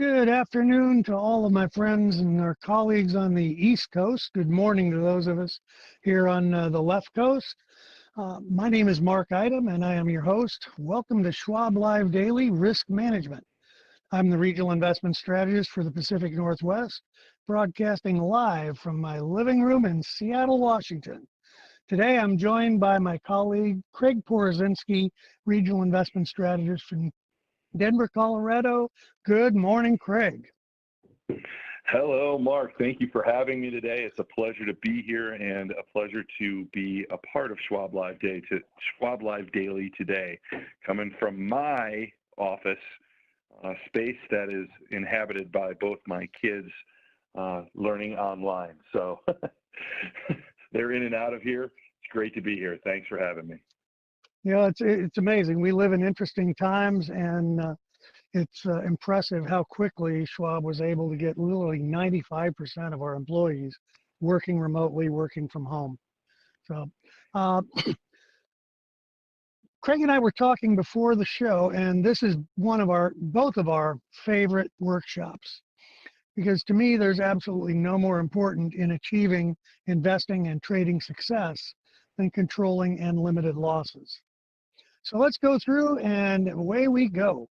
Good afternoon to all of my friends and our colleagues on the East Coast. Good morning to those of us here on the left coast. My name is Mark Eidem, and I am your host. Welcome to Schwab Live Daily Risk Management. I'm the Regional Investment Strategist for the Pacific Northwest, broadcasting live from my living room in Seattle, Washington. Today, I'm joined by my colleague, Craig Porzinski, Regional Investment Strategist from Denver, Colorado. Good morning, Craig. Hello, Mark. Thank you for having me today. It's a pleasure to be here and a pleasure to be a part of Schwab Live Daily today, coming from my office space that is inhabited by both my kids learning online. So they're in and out of here. It's great to be here. Thanks for having me. You know, it's amazing. We live in interesting times, and it's impressive how quickly Schwab was able to get literally 95% of our employees working remotely, working from home. So Craig and I were talking before the show, and this is both of our favorite workshops, because to me, there's absolutely no more important in achieving investing and trading success than controlling and limited losses. So let's go through and away we go.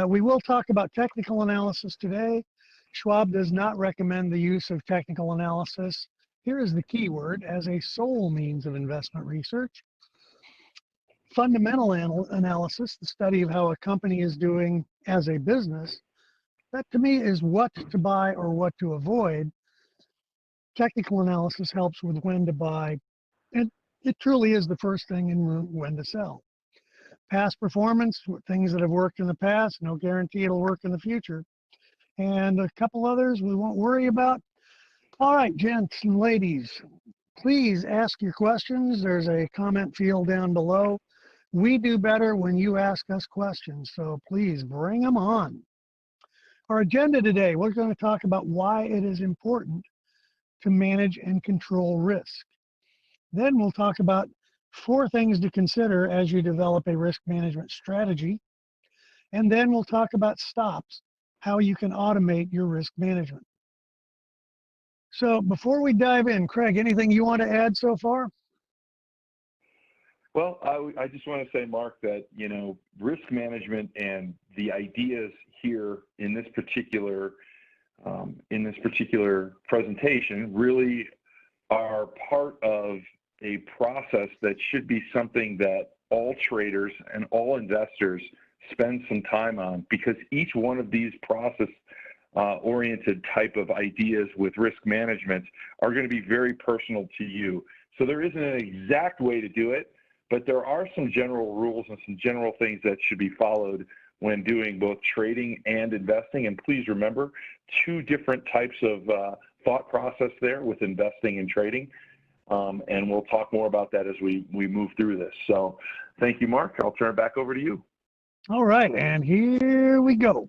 We will talk about technical analysis today. Schwab does not recommend the use of technical analysis. Here is the key word: as a sole means of investment research. Fundamental analysis, the study of how a company is doing as a business, that to me is what to buy or what to avoid. Technical analysis helps with when to buy. And it truly is the first thing in when to sell. Past performance, things that have worked in the past, no guarantee it'll work in the future. And a couple others we won't worry about. All right, gents and ladies, please ask your questions. There's a comment field down below. We do better when you ask us questions, so please bring them on. Our agenda today, we're going to talk about why it is important to manage and control risk. Then we'll talk about 4 things to consider as you develop a risk management strategy. And then we'll talk about stops, how you can automate your risk management. So before we dive in, Craig, anything you want to add so far? Well, I just want to say, Mark, that, risk management and the ideas here in this particular presentation really are part of a process that should be something that all traders and all investors spend some time on, because each one of these process oriented type of ideas with risk management are going to be very personal to you. So there isn't an exact way to do it, but there are some general rules and some general things that should be followed when doing both trading and investing. And please remember, 2 different types of thought process there with investing and trading. And we'll talk more about that as we move through this. So thank you, Mark. I'll turn it back over to you. All right, and here we go.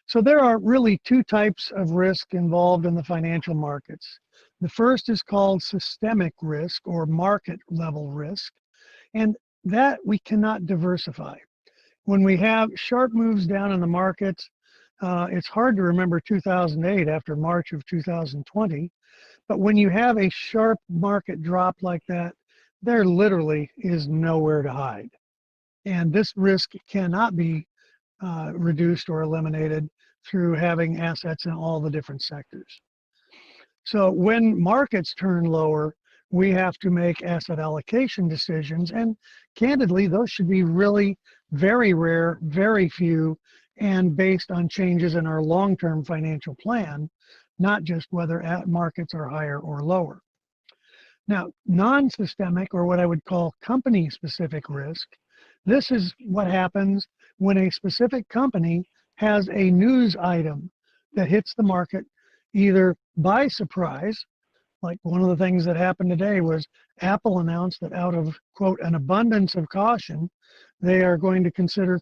So there are really 2 types of risk involved in the financial markets. The first is called systemic risk or market level risk, and that we cannot diversify. When we have sharp moves down in the markets, it's hard to remember 2008 after March of 2020. But when you have a sharp market drop like that, there literally is nowhere to hide. And this risk cannot be reduced or eliminated through having assets in all the different sectors. So when markets turn lower, we have to make asset allocation decisions. And candidly, those should be really very rare, very few, and based on changes in our long-term financial plan, not just whether markets are higher or lower. Now, non-systemic, or what I would call company-specific risk, this is what happens when a specific company has a news item that hits the market either by surprise, like one of the things that happened today was Apple announced that out of, quote, an abundance of caution, they are going to consider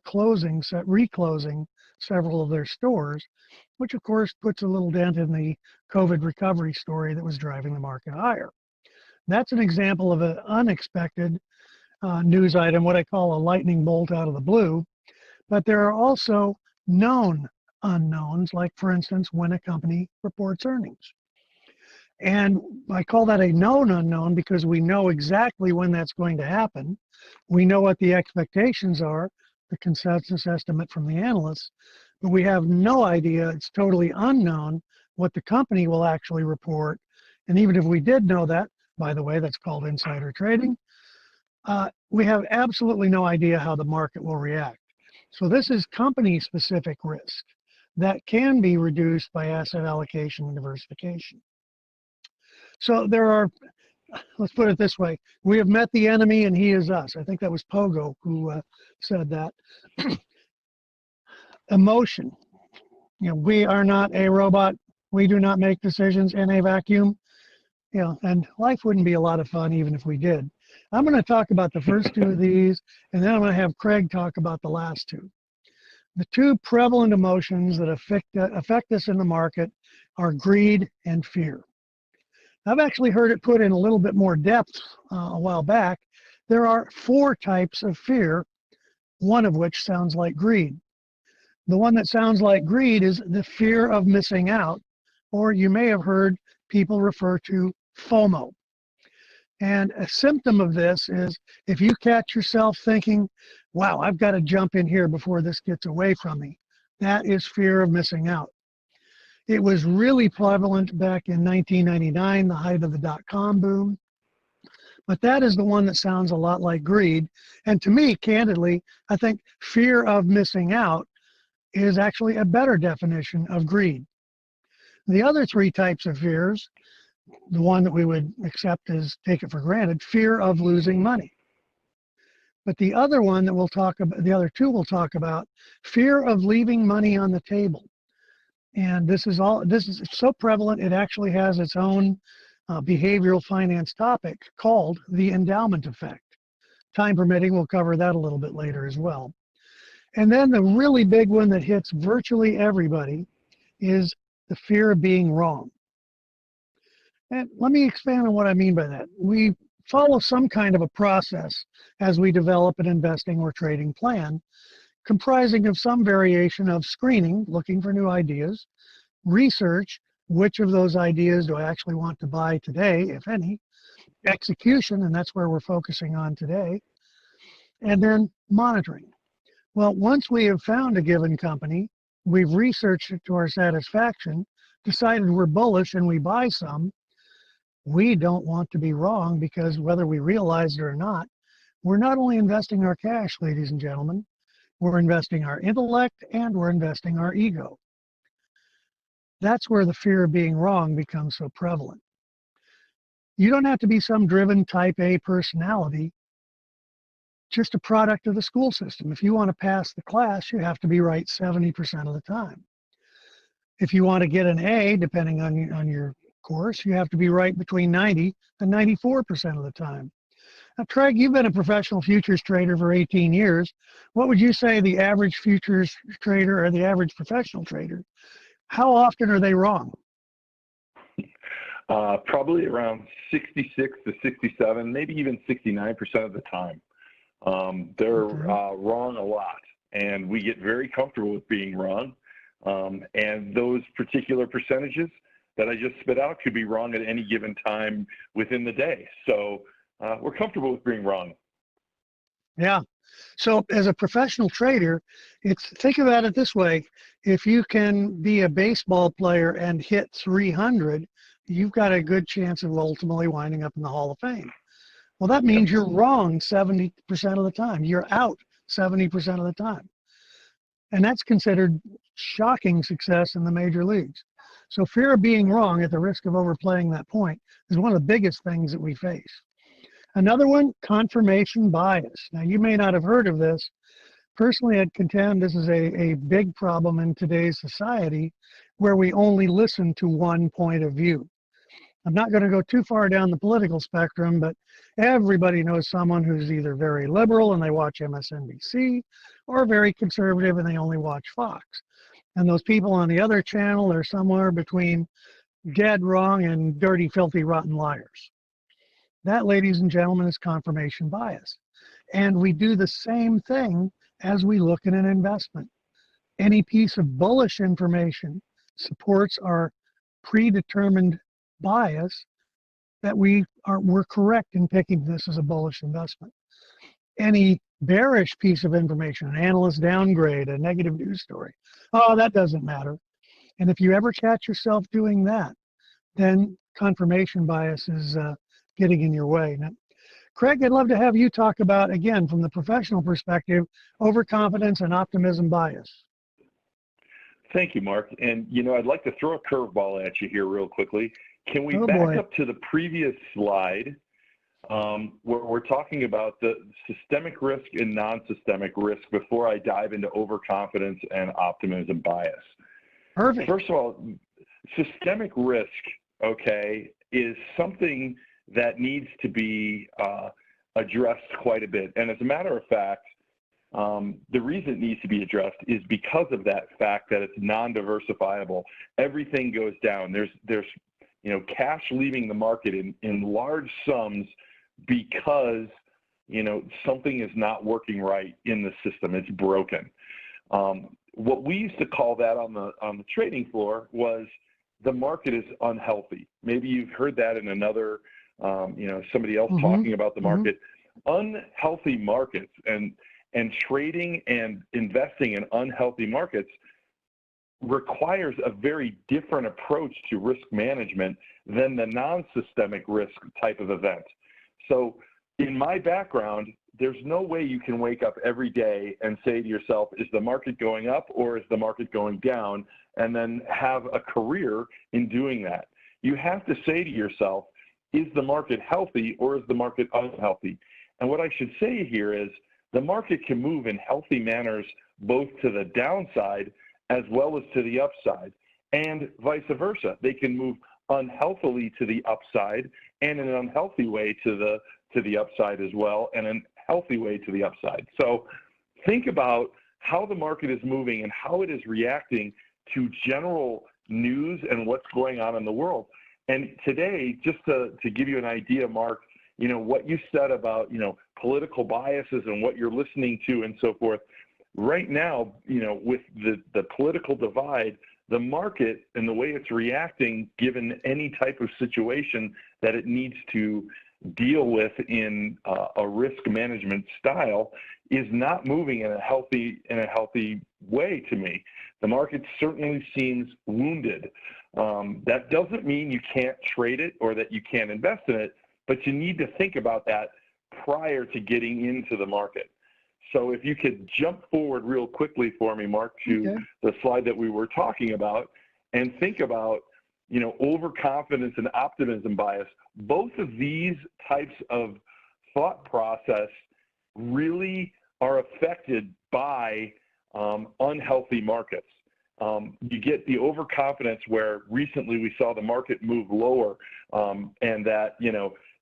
reclosing several of their stores, which of course puts a little dent in the COVID recovery story that was driving the market higher. That's an example of an unexpected news item, what I call a lightning bolt out of the blue. But there are also known unknowns, like, for instance, when a company reports earnings. And I call that a known unknown because we know exactly when that's going to happen. We know what the expectations are, the consensus estimate from the analysts, but we have no idea, it's totally unknown what the company will actually report. And even if we did know that, by the way, that's called insider trading, we have absolutely no idea how the market will react. So this is company-specific risk that can be reduced by asset allocation and diversification. So there are, let's put it this way, we have met the enemy and he is us. I think that was Pogo who said that. Emotion. We are not a robot. We do not make decisions in a vacuum. And life wouldn't be a lot of fun even if we did. I'm going to talk about the first two of these, and then I'm going to have Craig talk about the last two. The two prevalent emotions that affect us in the market are greed and fear. I've actually heard it put in a little bit more depth a while back. There are 4 types of fear, one of which sounds like greed. The one that sounds like greed is the fear of missing out, or you may have heard people refer to FOMO. And a symptom of this is if you catch yourself thinking, wow, I've got to jump in here before this gets away from me, that is fear of missing out. It was really prevalent back in 1999, the height of the dot-com boom. But that is the one that sounds a lot like greed. And to me, candidly, I think fear of missing out is actually a better definition of greed. The other 3 types of fears, the one that we would accept as take it for granted, fear of losing money. But the other one that we'll talk about, the other 2 we'll talk about, fear of leaving money on the table. And this is so prevalent, it actually has its own behavioral finance topic called the endowment effect. Time permitting, we'll cover that a little bit later as well. And then the really big one that hits virtually everybody is the fear of being wrong. And let me expand on what I mean by that. We follow some kind of a process as we develop an investing or trading plan, comprising of some variation of screening, looking for new ideas, research, which of those ideas do I actually want to buy today, if any, execution, and that's where we're focusing on today, and then monitoring. Well, once we have found a given company, we've researched it to our satisfaction, decided we're bullish and we buy some, we don't want to be wrong because whether we realize it or not, we're not only investing our cash, ladies and gentlemen, we're investing our intellect and we're investing our ego. That's where the fear of being wrong becomes so prevalent. You don't have to be some driven type A personality, just a product of the school system. If you want to pass the class, you have to be right 70% of the time. If you want to get an A, depending on your course, you have to be right between 90 and 94% of the time. Now, Craig, you've been a professional futures trader for 18 years. What would you say the average futures trader or the average professional trader, how often are they wrong? Probably around 66 to 67, maybe even 69% of the time. They're wrong a lot, and we get very comfortable with being wrong. And those particular percentages that I just spit out could be wrong at any given time within the day. So we're comfortable with being wrong. Yeah. So as a professional trader, think about it this way. If you can be a baseball player and hit 300, you've got a good chance of ultimately winding up in the Hall of Fame. Well, that means you're wrong 70% of the time. You're out 70% of the time. And that's considered shocking success in the major leagues. So fear of being wrong at the risk of overplaying that point is one of the biggest things that we face. Another one, confirmation bias. Now, you may not have heard of this. Personally, I'd contend this is a big problem in today's society where we only listen to one point of view. I'm not going to go too far down the political spectrum, but everybody knows someone who's either very liberal and they watch MSNBC or very conservative and they only watch Fox. And those people on the other channel are somewhere between dead wrong and dirty, filthy, rotten liars. That, ladies and gentlemen, is confirmation bias. And we do the same thing as we look at an investment. Any piece of bullish information supports our predetermined bias that we're correct in picking this as a bullish investment. Any bearish piece of information, an analyst downgrade, a negative news story, oh, that doesn't matter. And if you ever catch yourself doing that, then confirmation bias is getting in your way. Now, Craig, I'd love to have you talk about, again, from the professional perspective, overconfidence and optimism bias. Thank you, Mark. And, I'd like to throw a curveball at you here real quickly. Can we back up to the previous slide where we're talking about the systemic risk and non-systemic risk before I dive into overconfidence and optimism bias? Perfect. First of all, systemic risk, okay, is something that needs to be addressed quite a bit. And as a matter of fact, the reason it needs to be addressed is because of that fact that it's non-diversifiable. Everything goes down. There's cash leaving the market in large sums because something is not working right in the system. It's broken. What we used to call that on the trading floor was the market is unhealthy. Maybe you've heard that in another, somebody else talking about the market. Unhealthy markets and trading and investing in unhealthy markets requires a very different approach to risk management than the non-systemic risk type of event. So in my background, there's no way you can wake up every day and say to yourself, is the market going up or is the market going down? And then have a career in doing that. You have to say to yourself, is the market healthy or is the market unhealthy? And what I should say here is the market can move in healthy manners both to the downside as well as to the upside, and vice versa. They can move unhealthily to the upside and in an unhealthy way to the upside as well, and a healthy way to the upside. So think about how the market is moving and how it is reacting to general news and what's going on in the world. And today, just to give you an idea, Mark, what you said about, political biases and what you're listening to and so forth, right now, with the political divide, the market and the way it's reacting, given any type of situation that it needs to deal with in a risk management style, is not moving in a healthy way to me. The market certainly seems wounded. That doesn't mean you can't trade it or that you can't invest in it, but you need to think about that prior to getting into the market. So if you could jump forward real quickly for me, Mark, to the slide that we were talking about, and think about, overconfidence and optimism bias. Both of these types of thought process really are affected by unhealthy markets. You get the overconfidence where recently we saw the market move lower, and that,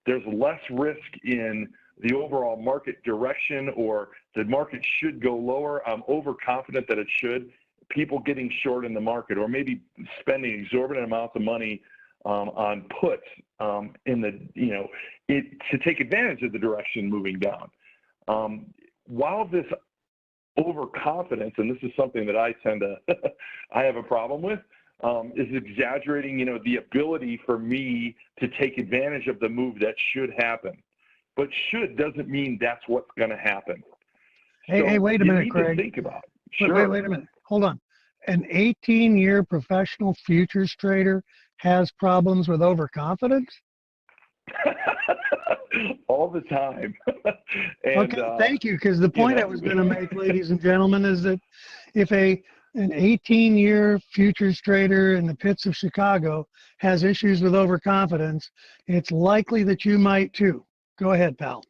there's less risk in the overall market direction, or the market should go lower. I'm overconfident that it should. People getting short in the market, or maybe spending exorbitant amounts of money on puts to take advantage of the direction moving down. While this overconfidence, and this is something that I I have a problem with, is exaggerating, the ability for me to take advantage of the move that should happen. But should doesn't mean that's what's going to happen. Hey, wait a minute, Craig. Think about it. Sure. Wait a minute. Hold on. An 18-year professional futures trader has problems with overconfidence? All the time. And, okay, thank you, because the point I was going to make, ladies and gentlemen, is that if an 18-year futures trader in the pits of Chicago has issues with overconfidence, it's likely that you might too. Go ahead, pal.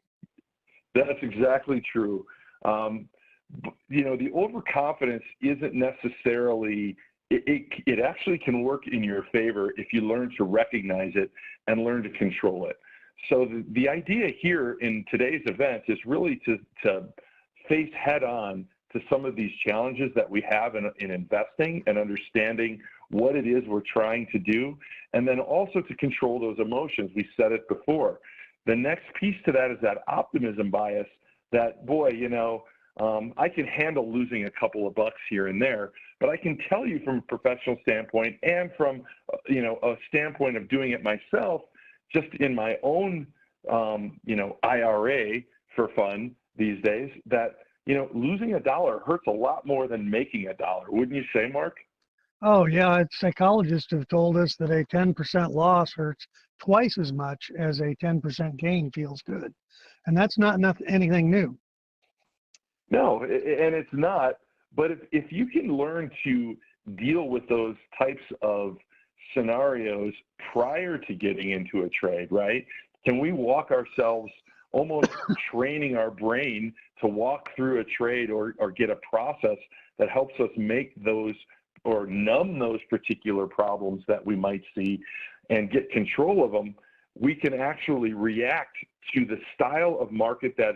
That's exactly true. The overconfidence isn't necessarily, it actually can work in your favor if you learn to recognize it and learn to control it. So the idea here in today's event is really to face head on to some of these challenges that we have in investing and understanding what it is we're trying to do, and then also to control those emotions. We said it before. The next piece to that is that optimism bias that, boy, I can handle losing a couple of bucks here and there, but I can tell you from a professional standpoint and from, a standpoint of doing it myself, just in my own, IRA for fun these days, that, losing a dollar hurts a lot more than making a dollar. Wouldn't you say, Mark? Oh, yeah. Psychologists have told us that a 10% loss hurts twice as much as a 10% gain feels good. And that's not anything new. No, and it's not. But if you can learn to deal with those types of scenarios prior to getting into a trade, right? Can we walk ourselves, almost training our brain to walk through a trade or get a process that helps us make those or numb those particular problems that we might see and get control of them, we can actually react to the style of market that,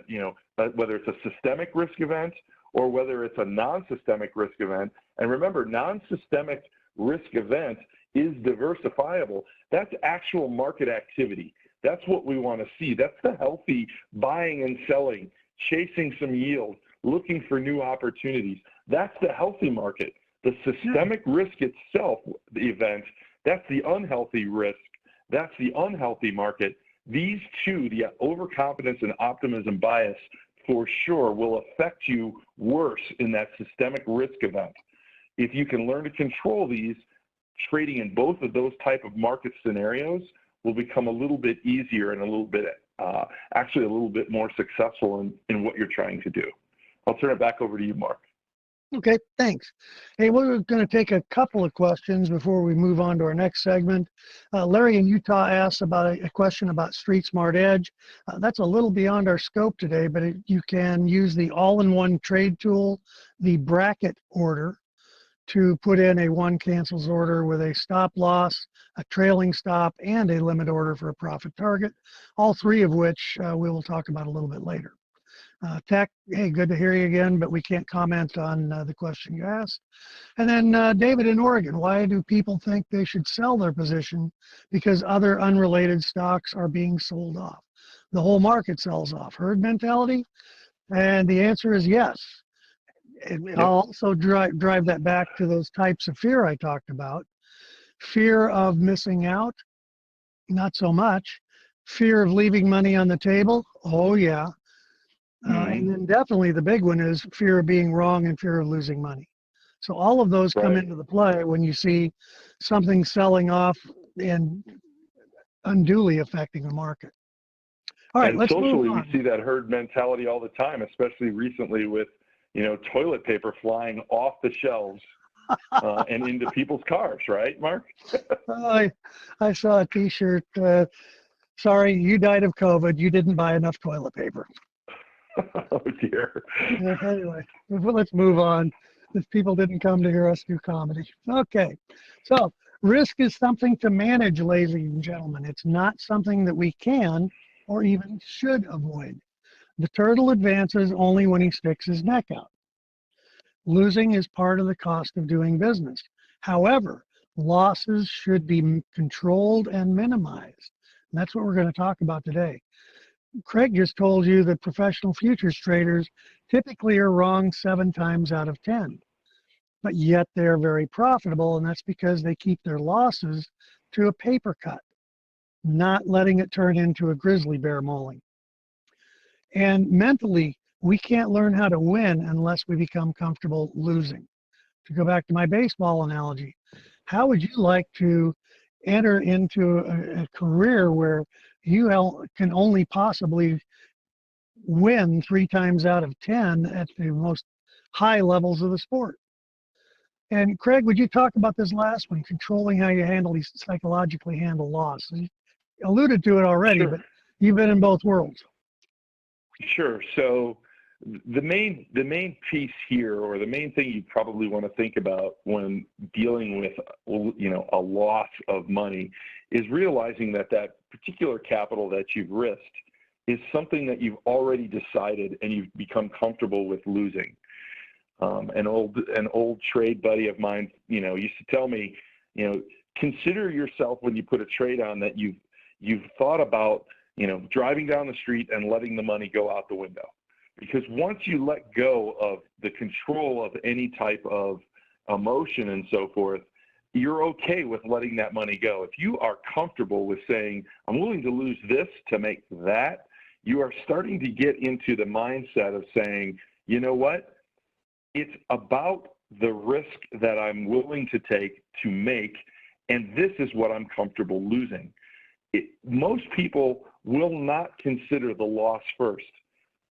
whether it's a systemic risk event or whether it's a non-systemic risk event. And remember, non-systemic risk event is diversifiable. That's actual market activity. That's what we want to see. That's the healthy buying and selling, chasing some yield, looking for new opportunities. That's the healthy market. The systemic risk itself, the event, that's the unhealthy risk. That's the unhealthy market. These two, the overconfidence and optimism bias, for sure will affect you worse in that systemic risk event. If you can learn to control these, trading in both of those type of market scenarios will become a little bit easier and a little bit, actually a little bit more successful in what you're trying to do. I'll turn it back over to you, Mark. Okay, thanks. Hey, we're going to take a couple of questions before we move on to our next segment. Larry in Utah asks about a question about Street Smart Edge. That's a little beyond our scope today, but you can use the all-in-one trade tool, the bracket order, to put in a one cancels order with a stop loss, a trailing stop, and a limit order for a profit target, all three of which we will talk about a little bit later. Tech, hey, good to hear you again, but we can't comment on the question you asked. And then David in Oregon, why do people think they should sell their position because other unrelated stocks are being sold off? The whole market sells off. Herd mentality? And the answer is yes. I'll also drive that back to those types of fear I talked about. Fear of missing out, not so much. Fear of leaving money on the table, oh yeah. And then definitely the big one is fear of being wrong and fear of losing money. So all of those come into the play when you see something selling off and unduly affecting the market. All right, let's move on. Socially, we see that herd mentality all the time, especially recently with, toilet paper flying off the shelves and into people's cars, right, Mark? I saw a T-shirt, sorry, you died of COVID, you didn't buy enough toilet paper. Oh, dear. Anyway, let's move on. If people didn't come to hear us do comedy. Okay, so risk is something to manage, ladies and gentlemen. It's not something that we can or even should avoid. The turtle advances only when he sticks his neck out. Losing is part of the cost of doing business. However, losses should be controlled and minimized. And that's what we're going to talk about today. Craig just told you that professional futures traders typically are wrong 7 times out of 10, but yet they're very profitable, and that's because they keep their losses to a paper cut, not letting it turn into a grizzly bear mauling. And mentally, we can't learn how to win unless we become comfortable losing. To go back to my baseball analogy, how would you like to enter into a career where you can only possibly win 3 times out of 10 at the most high levels of the sport? And Craig, would you talk about this last one, controlling how you psychologically handle loss? You alluded to it already, Sure. But you've been in both worlds. Sure. So the main piece here, or the main thing you probably want to think about when dealing with, a loss of money, is realizing that particular capital that you've risked is something that you've already decided and you've become comfortable with losing. An old trade buddy of mine, used to tell me, consider yourself when you put a trade on that you've thought about, driving down the street and letting the money go out the window. because once you let go of the control of any type of emotion and so forth, you're okay with letting that money go. If you are comfortable with saying, I'm willing to lose this to make that, you are starting to get into the mindset of saying, you know what? It's about the risk that I'm willing to take to make, and this is what I'm comfortable losing. Most people will not consider the loss first,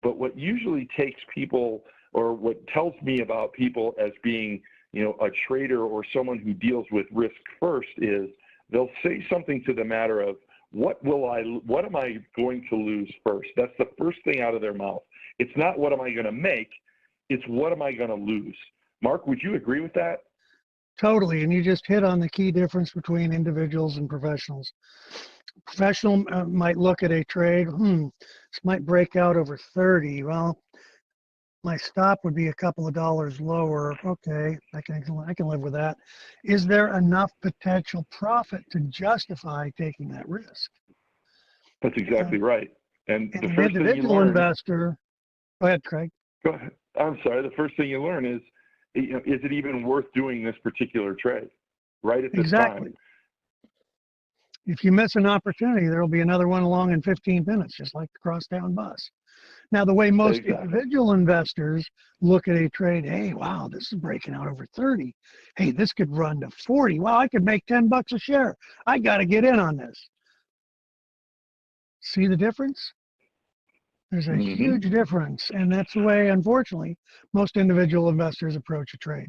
but what usually takes people, or what tells me about people as being, a trader or someone who deals with risk first, is they'll say something to the matter of, what am I going to lose first? That's the first thing out of their mouth. It's not what am I going to make, it's what am I going to lose. Mark, would you agree with that? Totally. And you just hit on the key difference between individuals and professionals. Professional might look at a trade, this might break out over 30. Well, my stop would be a couple of dollars lower. Okay, I can live with that. Is there enough potential profit to justify taking that risk? That's exactly right. And the an first thing you individual learn, investor, go ahead, Craig. go ahead. I'm sorry. The first thing you learn is, is it even worth doing this particular trade right at this Exactly. time? If you miss an opportunity, there will be another one along in 15 minutes, just like the crosstown bus. Now, the way most individual investors look at a trade, hey, wow, this is breaking out over 30. Hey, this could run to 40. Wow, I could make 10 bucks a share. I got to get in on this. See the difference? There's a huge difference, and that's the way, unfortunately, most individual investors approach a trade.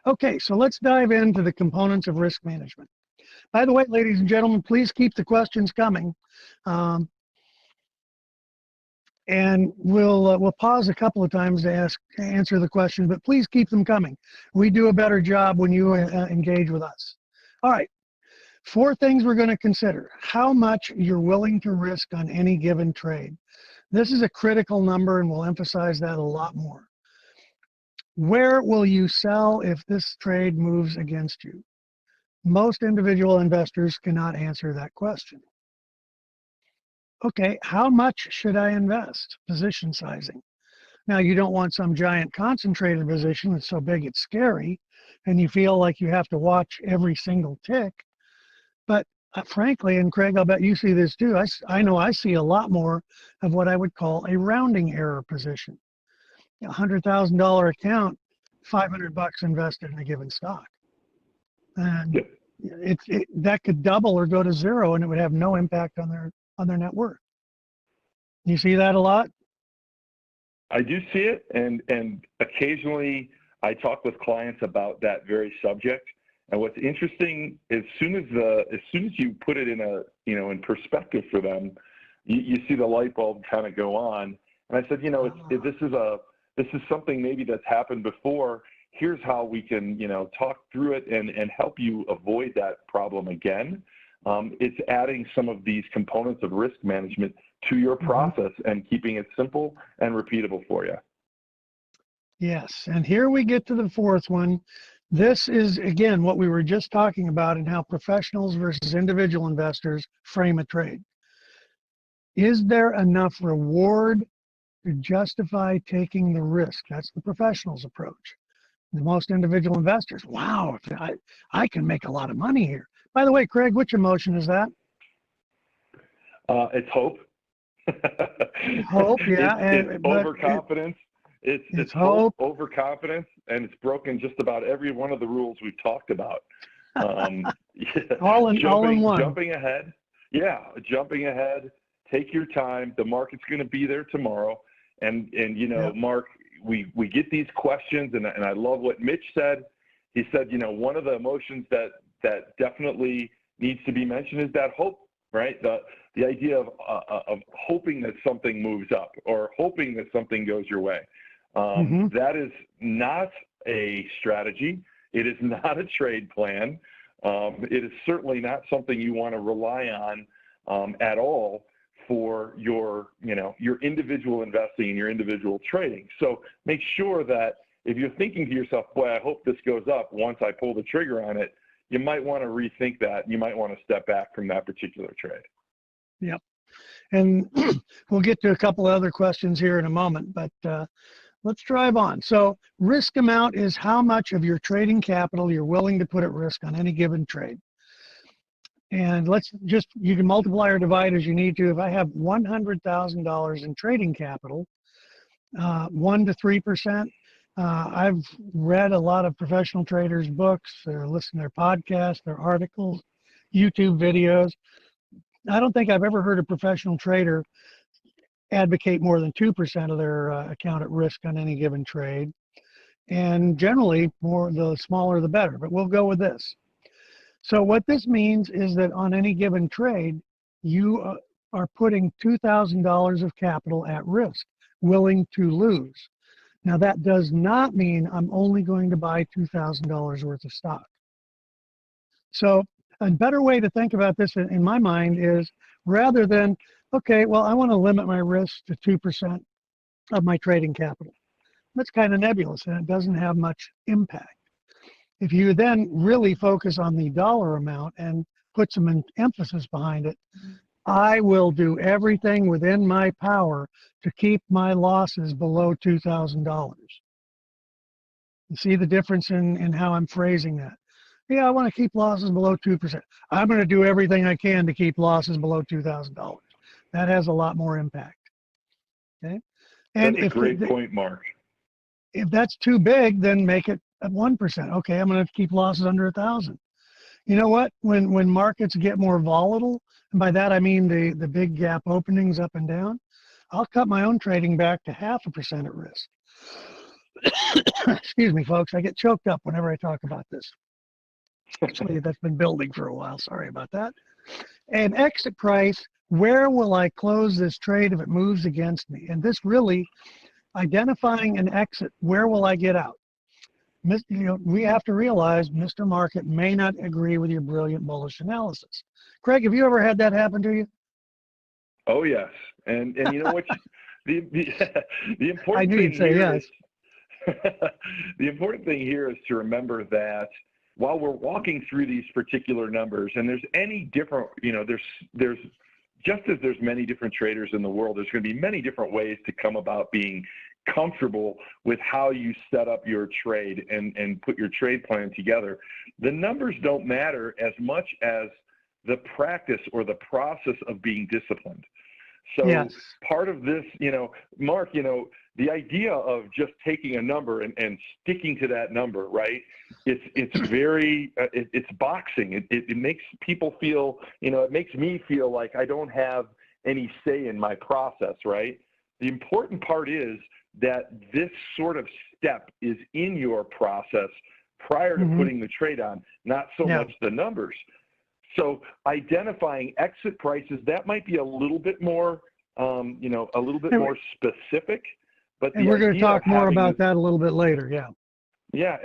Okay, so let's dive into the components of risk management. By the way, ladies and gentlemen, please keep the questions coming. And we'll pause a couple of times to answer the question, but please keep them coming. We do a better job when you engage with us. All right, 4 things we're going to consider. How much you're willing to risk on any given trade. This is a critical number, and we'll emphasize that a lot more. Where will you sell if this trade moves against you? Most individual investors cannot answer that question. Okay, how much should I invest? Position sizing. Now, you don't want some giant concentrated position that's so big it's scary, and you feel like you have to watch every single tick. But frankly, and Craig, I'll bet you see this too, I know I see a lot more of what I would call a rounding error position. A $100,000 account, 500 bucks invested in a given stock. And that could double or go to zero, and it would have no impact on their net worth. You see that a lot? I do see it, and occasionally I talk with clients about that very subject. And what's interesting, as soon as you put it in perspective for them, you see the light bulb kind of go on. And I said, this is something maybe that's happened before. Here's how we can talk through it and help you avoid that problem again. It's adding some of these components of risk management to your process and keeping it simple and repeatable for you. Yes, and here we get to the 4th one. This is, again, what we were just talking about and how professionals versus individual investors frame a trade. Is there enough reward to justify taking the risk? That's the professional's approach. The most individual investors, wow, I can make a lot of money here. By the way, Craig, which emotion is that? It's hope. Hope, yeah. It's overconfidence. It's hope, overconfidence, and it's broken just about every one of the rules we've talked about. All in one. Jumping ahead. Yeah, jumping ahead. Take your time. The market's going to be there tomorrow. And Mark, we get these questions, and I love what Mitch said. He said, one of the emotions that definitely needs to be mentioned is that hope, right? The idea of hoping that something moves up or hoping that something goes your way. That is not a strategy. It is not a trade plan. It is certainly not something you want to rely on at all for your individual investing and your individual trading. So make sure that if you're thinking to yourself, boy, I hope this goes up once I pull the trigger on it, you might want to rethink that. You might want to step back from that particular trade. Yep. And we'll get to a couple of other questions here in a moment, but let's drive on. So risk amount is how much of your trading capital you're willing to put at risk on any given trade. And let's just, you can multiply or divide as you need to. If I have $100,000 in trading capital, 1 to 3%. I've read a lot of professional traders' books, or listened to their podcasts, their articles, YouTube videos. I don't think I've ever heard a professional trader advocate more than 2% of their account at risk on any given trade. And generally, more the smaller the better, but we'll go with this. So what this means is that on any given trade, you are putting $2,000 of capital at risk, willing to lose. Now that does not mean I'm only going to buy $2,000 worth of stock. So a better way to think about this in my mind is, rather than, okay, well, I want to limit my risk to 2% of my trading capital. That's kind of nebulous and it doesn't have much impact. If you then really focus on the dollar amount and put some emphasis behind it, I will do everything within my power to keep my losses below $2,000. You see the difference in how I'm phrasing that? Yeah, I want to keep losses below 2%. I'm going to do everything I can to keep losses below $2,000. That has a lot more impact. Okay. And that's a great point, Mark. If that's too big, then make it at 1%. Okay, I'm going to keep losses under 1,000. You know what? When markets get more volatile, and by that I mean the big gap openings up and down, I'll cut my own trading back to 0.5% at risk. Excuse me, folks. I get choked up whenever I talk about this. Actually, that's been building for a while. Sorry about that. And exit price, where will I close this trade if it moves against me? And this really, identifying an exit, where will I get out? We have to realize Mr. Market may not agree with your brilliant bullish analysis. Craig, have you ever had that happen to you? Oh yes, and you know what? The important I knew thing you'd say here yes. is the important thing here is to remember that while we're walking through these particular numbers, and there's any different, there's just as there's many different traders in the world, there's going to be many different ways to come about being comfortable with how you set up your trade and put your trade plan together. The numbers don't matter as much as the practice or the process of being disciplined. So yes. Part of this, Mark, the idea of just taking a number and sticking to that number, right? It's very, it's boxing. It makes people feel, it makes me feel like I don't have any say in my process, right? The important part is that this sort of step is in your process prior to putting the trade on, not so much the numbers. So identifying exit prices, that might be a little bit more, a little bit more specific. But and we're going to talk more about that a little bit later, yeah. Yeah,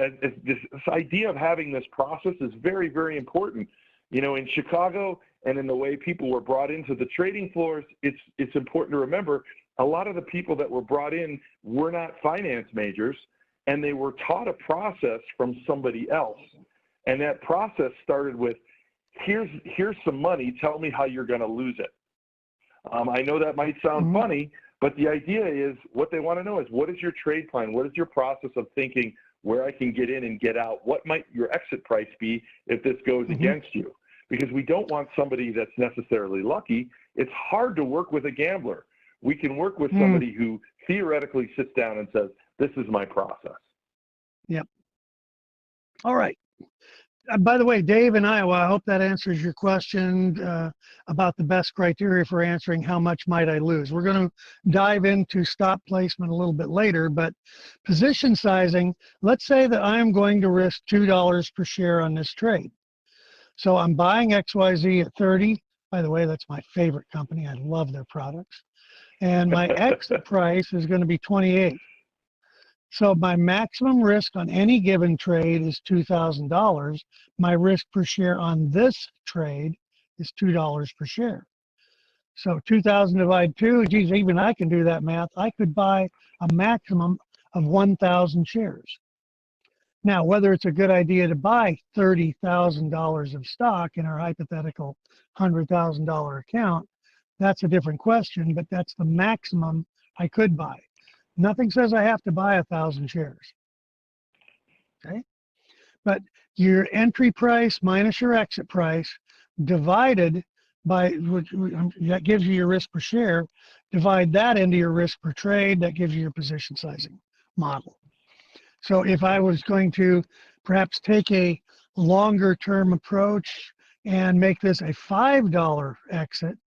this idea of having this process is very, very important. In Chicago and in the way people were brought into the trading floors, it's important to remember a lot of the people that were brought in were not finance majors, and they were taught a process from somebody else. And that process started with, here's some money, tell me how you're going to lose it. I know that might sound funny, but the idea is what they want to know is, what is your trade plan? What is your process of thinking where I can get in and get out? What might your exit price be if this goes against you? Because we don't want somebody that's necessarily lucky. It's hard to work with a gambler. We can work with somebody who theoretically sits down and says, this is my process. Yep. All right. By the way, Dave in Iowa, I hope that answers your question about the best criteria for answering how much might I lose. We're going to dive into stop placement a little bit later, but position sizing, let's say that I'm going to risk $2 per share on this trade. So I'm buying XYZ at 30. By the way, that's my favorite company. I love their products. And my exit price is going to be 28. So my maximum risk on any given trade is $2,000. My risk per share on this trade is $2 per share. So 2,000 divided 2, geez, even I can do that math. I could buy a maximum of 1,000 shares. Now, whether it's a good idea to buy $30,000 of stock in our hypothetical $100,000 account, that's a different question, but that's the maximum I could buy. Nothing says I have to buy 1,000 shares. Okay. But your entry price minus your exit price divided by, that gives you your risk per share. Divide that into your risk per trade. That gives you your position sizing model. So if I was going to perhaps take a longer term approach and make this a $5 exit,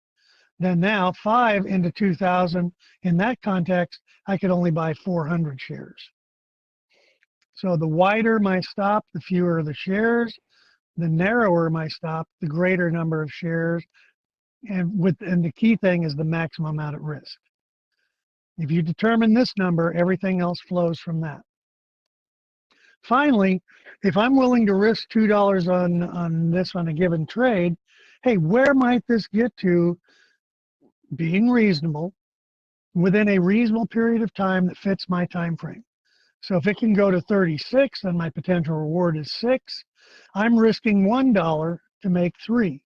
then now 5 into 2,000, in that context, I could only buy 400 shares. So the wider my stop, the fewer the shares. The narrower my stop, the greater number of shares. And the key thing is the maximum amount at risk. If you determine this number, everything else flows from that. Finally, if I'm willing to risk $2 on this on a given trade, hey, where might this get to being reasonable within a reasonable period of time that fits my time frame? So if it can go to 36 and my potential reward is 6, I'm risking $1 to make 3.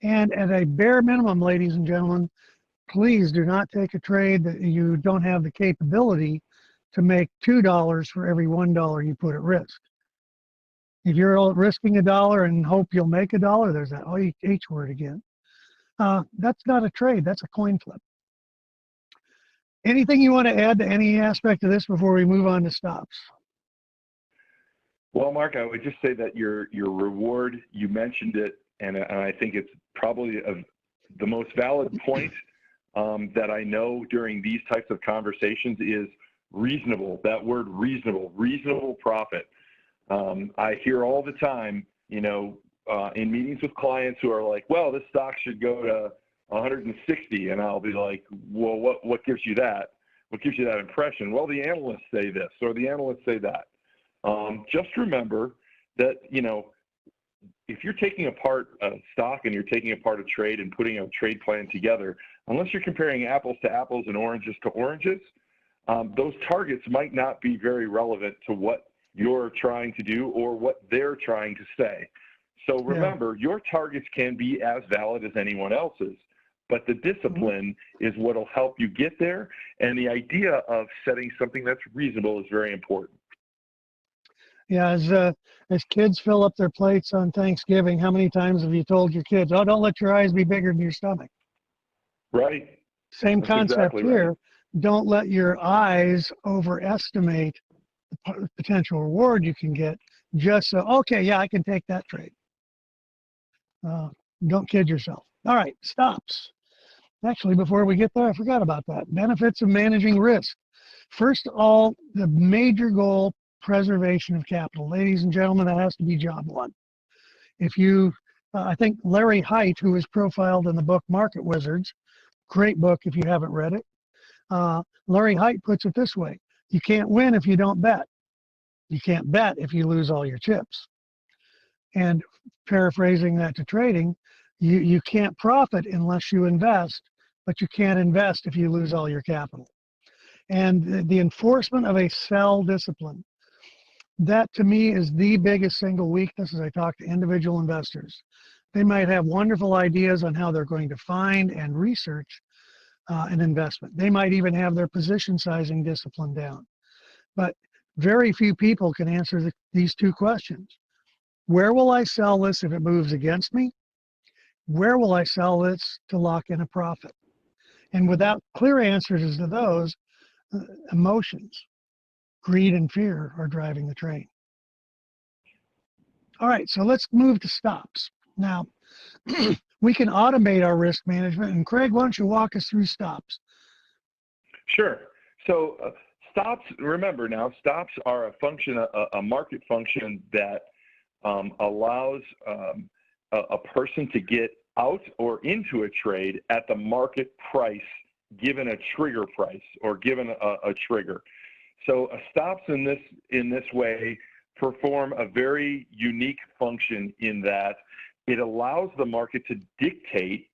And at a bare minimum, ladies and gentlemen, please do not take a trade that you don't have the capability to make $2 for every $1 you put at risk. If you're risking $1 and hope you'll make $1, there's that H word again. That's not a trade, that's a coin flip. Anything you want to add to any aspect of this before we move on to stops? Well, Mark, I would just say that your reward, you mentioned it, and I think it's probably the most valid point that I know during these types of conversations is reasonable. That word reasonable profit. I hear all the time, in meetings with clients who are like, well, this stock should go to 160, and I'll be like, well, what gives you that? What gives you that impression? Well, the analysts say this, or the analysts say that. Just remember that, if you're taking apart a stock and you're taking apart a trade and putting a trade plan together, unless you're comparing apples to apples and oranges to oranges, those targets might not be very relevant to what you're trying to do or what they're trying to say. So remember, your targets can be as valid as anyone else's, but the discipline is what will help you get there. And the idea of setting something that's reasonable is very important. Yeah, as kids fill up their plates on Thanksgiving, how many times have you told your kids, oh, don't let your eyes be bigger than your stomach? Right. Same That's concept exactly here. right. Don't let your eyes overestimate the potential reward you can get just so, okay, yeah, I can take that trade. Don't kid yourself. All right, stops. Actually, before we get there, I forgot about that. Benefits of managing risk. First of all, the major goal, preservation of capital. Ladies and gentlemen, that has to be job one. If you, I think Larry Hite, who is profiled in the book Market Wizards, great book if you haven't read it, Larry Hite puts it this way: you can't win if you don't bet. You can't bet if you lose all your chips. And paraphrasing that to trading, you can't profit unless you invest, but you can't invest if you lose all your capital. And the enforcement of a sell discipline, that to me is the biggest single weakness as I talk to individual investors. They might have wonderful ideas on how they're going to find and research an investment. They might even have their position sizing discipline down. But very few people can answer these two questions. Where will I sell this if it moves against me? Where will I sell this to lock in a profit? And without clear answers to those, emotions, greed and fear are driving the train. All right, so let's move to stops. Now, we can automate our risk management. And Craig, why don't you walk us through stops? Sure. So stops, remember now, stops are a function, a market function that allows a person to get out or into a trade at the market price given a trigger price or given a trigger. So stops in this way perform a very unique function in that it allows the market to dictate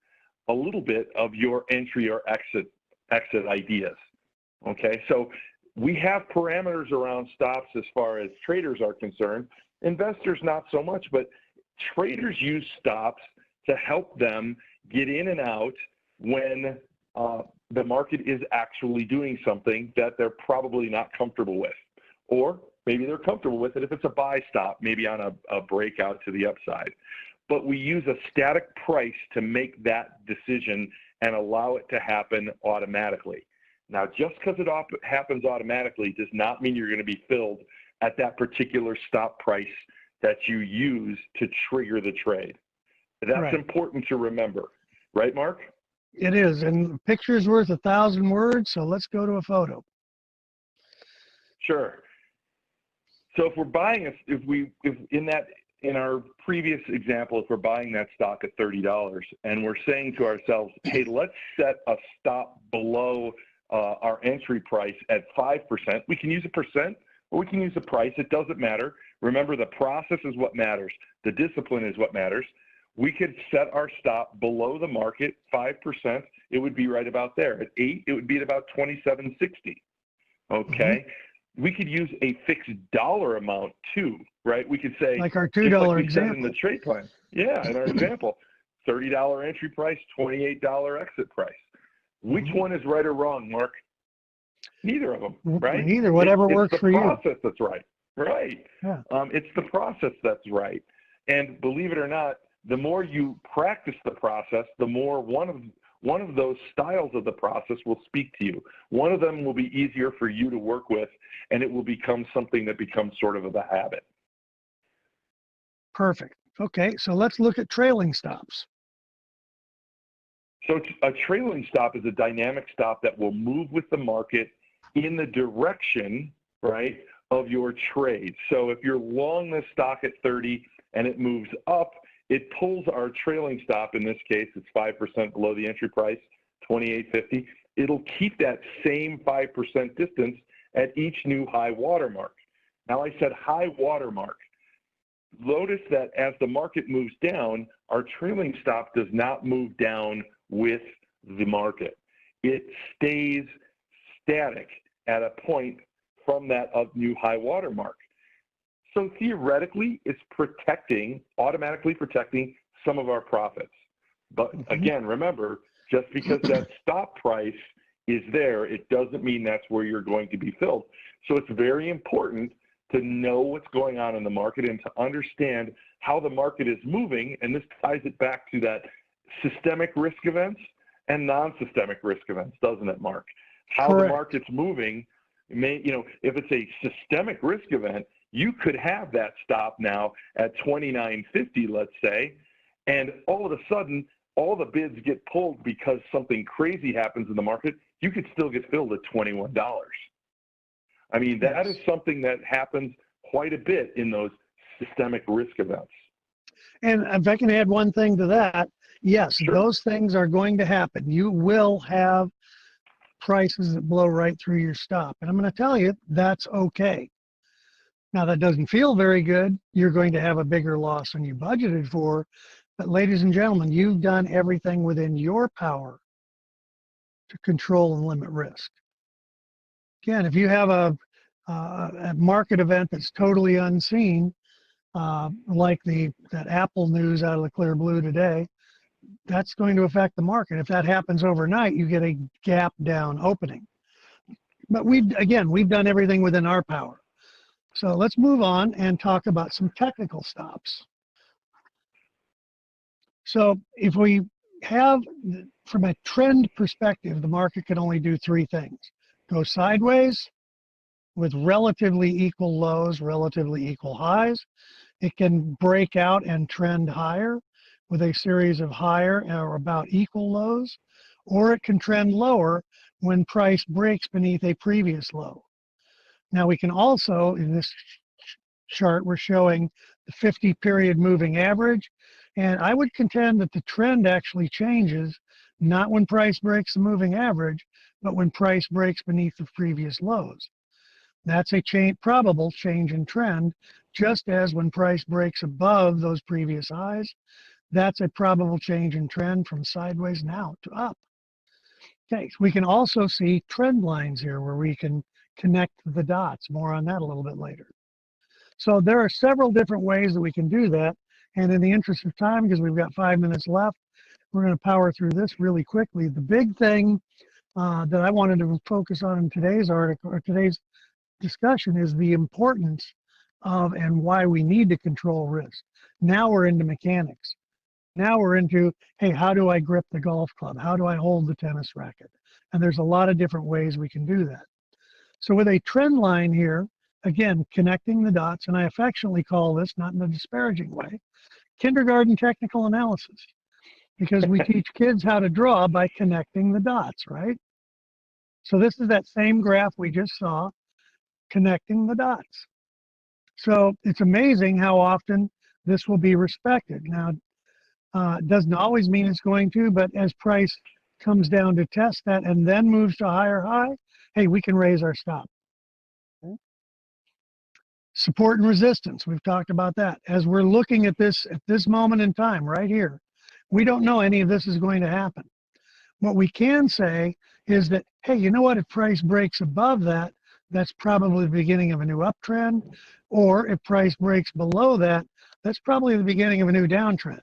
a little bit of your entry or exit ideas. Okay, so we have parameters around stops as far as traders are concerned. Investors not so much, but traders use stops to help them get in and out when the market is actually doing something that they're probably not comfortable with. Or maybe they're comfortable with it if it's a buy stop, maybe on a breakout to the upside. But we use a static price to make that decision and allow it to happen automatically. Now, just because it happens automatically does not mean you're going to be filled at that particular stop price that you use to trigger the trade. That's Right. important to remember. Right, Mark? It is, and a picture's worth 1,000 words, so let's go to a photo. Sure. So if we're buying, in our previous example, if we're buying that stock at $30 and we're saying to ourselves, hey, let's set a stop below our entry price at 5%. We can use a percent or we can use a price. It doesn't matter. Remember, the process is what matters. The discipline is what matters. We could set our stop below the market, 5%. It would be right about there. At 8, it would be at about 27.60. Okay. We could use a fixed dollar amount too, right? We could say, like our $2 $2 like example. in the trade plan. Yeah, in our example, $30 entry price, $28 exit price. Which one is right or wrong, Mark? Neither of them, right? Neither, whatever works for you. It's the process that's right. Right. Yeah. It's the process that's right. And believe it or not, the more you practice the process, the more one of those styles of the process will speak to you. One of them will be easier for you to work with, and it will become something that becomes sort of a habit. Perfect. Okay, so let's look at trailing stops. So a trailing stop is a dynamic stop that will move with the market in the direction, right, of your trade. So if you're long this stock at 30 and it moves up, it pulls our trailing stop. In this case, it's 5% below the entry price, 28.50. It'll keep that same 5% distance at each new high watermark. Now, I said high watermark. Notice that as the market moves down, our trailing stop does not move down with the market. It stays static at a point from that new high watermark. So theoretically, it's automatically protecting some of our profits. But again, remember, just because that stop price is there, it doesn't mean that's where you're going to be filled. So it's very important to know what's going on in the market and to understand how the market is moving. And this ties it back to that systemic risk events and non-systemic risk events, doesn't it, Mark? How Correct. The market's moving, if it's a systemic risk event, you could have that stop now at 29.50, let's say, and all of a sudden, all the bids get pulled because something crazy happens in the market. You could still get filled at $21. I mean, that is something that happens quite a bit in those systemic risk events. And if I can add one thing to that, yes, Sure. Those things are going to happen. You will have prices that blow right through your stop. And I'm going to tell you, that's okay. Now, that doesn't feel very good. You're going to have a bigger loss than you budgeted for. But ladies and gentlemen, you've done everything within your power to control and limit risk. Again, if you have a market event that's totally unseen, like that Apple news out of the clear blue today, that's going to affect the market. If that happens overnight, you get a gap down opening. But we've done everything within our power. So let's move on and talk about some technical stops. So if we have, from a trend perspective, the market can only do three things: go sideways with relatively equal lows, relatively equal highs. It can break out and trend higher with a series of higher or about equal lows, or it can trend lower when price breaks beneath a previous low. Now we can also, in this chart, we're showing the 50-period moving average, and I would contend that the trend actually changes not when price breaks the moving average, but when price breaks beneath the previous lows. That's a probable change in trend, just as when price breaks above those previous highs, that's a probable change in trend from sideways now to up. Okay, so we can also see trend lines here where we can connect the dots. More on that a little bit later. So there are several different ways that we can do that. And in the interest of time, because we've got 5 minutes left, we're going to power through this really quickly. The big thing that I wanted to focus on in today's article or today's discussion is the importance of and why we need to control risk. Now we're into mechanics. Now we're into, hey, how do I grip the golf club? How do I hold the tennis racket? And there's a lot of different ways we can do that. So with a trend line here, again, connecting the dots, and I affectionately call this, not in a disparaging way, kindergarten technical analysis, because we teach kids how to draw by connecting the dots, right? So this is that same graph we just saw, connecting the dots. So it's amazing how often this will be respected. Now, it doesn't always mean it's going to, but as price comes down to test that and then moves to higher high, hey, we can raise our stop. Okay. Support and resistance, we've talked about that. As we're looking at this moment in time right here, we don't know any of this is going to happen. What we can say is that, hey, you know what, if price breaks above that, that's probably the beginning of a new uptrend, or if price breaks below that, that's probably the beginning of a new downtrend.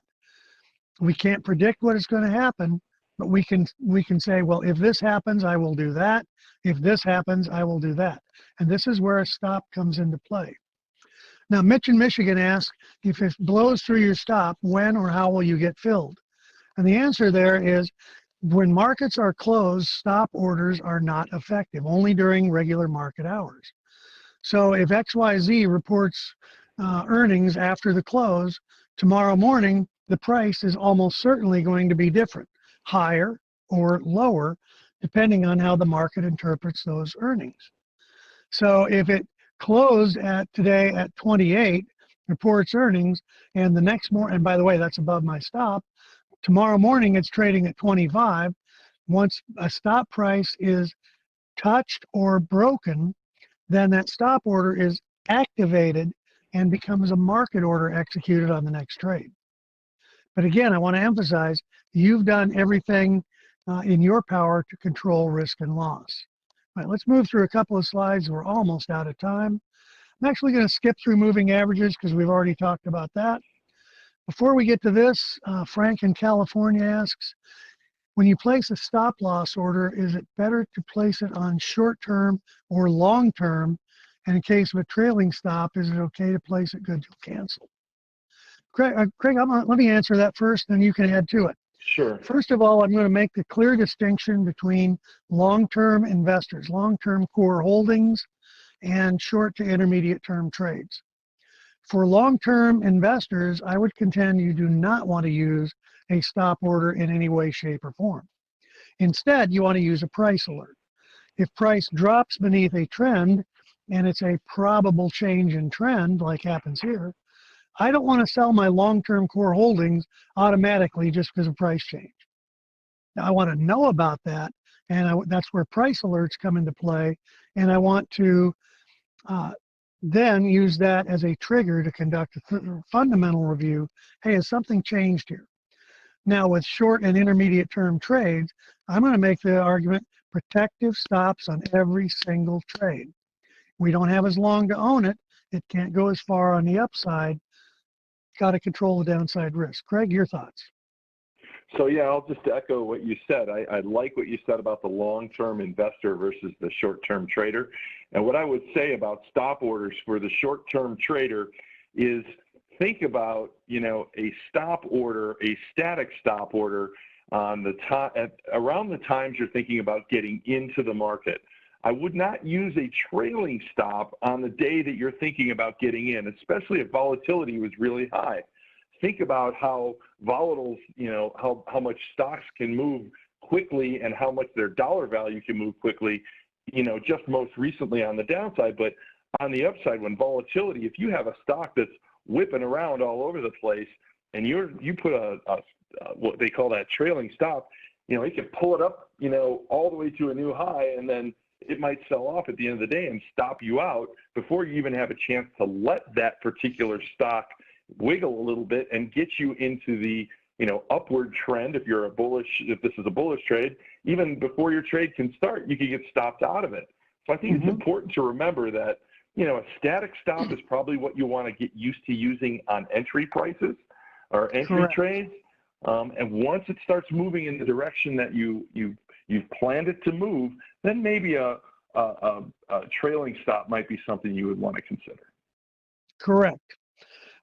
We can't predict what is going to happen, but we can say, well, if this happens, I will do that. If this happens, I will do that. And this is where a stop comes into play. Now, Mitch in Michigan asks, if it blows through your stop, when or how will you get filled? And the answer there is, when markets are closed, stop orders are not effective, only during regular market hours. So if XYZ reports earnings after the close, tomorrow morning, the price is almost certainly going to be different, higher or lower, depending on how the market interprets those earnings. So if it closed today at 28, reports earnings, and the next morning, and by the way, that's above my stop, tomorrow morning it's trading at 25. Once a stop price is touched or broken, then that stop order is activated and becomes a market order executed on the next trade. But again, I want to emphasize, you've done everything in your power to control risk and loss. All right, let's move through a couple of slides. We're almost out of time. I'm actually going to skip through moving averages because we've already talked about that. Before we get to this, Frank in California asks, when you place a stop loss order, is it better to place it on short term or long term? And in case of a trailing stop, is it okay to place it good till cancel? Craig, let me answer that first, then you can add to it. Sure. First of all, I'm going to make the clear distinction between long-term investors, long-term core holdings, and short to intermediate term trades. For long-term investors, I would contend you do not want to use a stop order in any way, shape, or form. Instead, you want to use a price alert. If price drops beneath a trend, and it's a probable change in trend, like happens here, I don't want to sell my long-term core holdings automatically just because of price change. Now, I want to know about that, and that's where price alerts come into play, and I want to then use that as a trigger to conduct a fundamental review. Hey, has something changed here? Now, with short and intermediate term trades, I'm going to make the argument protective stops on every single trade. We don't have as long to own it. It can't go as far on the upside. Got to control the downside risk. Craig, your thoughts? So yeah, I'll just echo what you said. I like what you said about the long-term investor versus the short-term trader. And what I would say about stop orders for the short-term trader is think about, a stop order, a static stop order on around the times you're thinking about getting into the market. I would not use a trailing stop on the day that you're thinking about getting in, especially if volatility was really high. Think about how volatile, how much stocks can move quickly and how much their dollar value can move quickly, just most recently on the downside. But on the upside, when volatility, if you have a stock that's whipping around all over the place and you put a what they call that trailing stop, it can pull it up, all the way to a new high, and then it might sell off at the end of the day and stop you out before you even have a chance to let that particular stock wiggle a little bit and get you into the upward trend. If this is a bullish trade, even before your trade can start, you can get stopped out of it. So I think it's important to remember that a static stop is probably what you want to get used to using on entry prices or entry trades. And once it starts moving in the direction that you've planned it to move, then maybe a trailing stop might be something you would want to consider. Correct.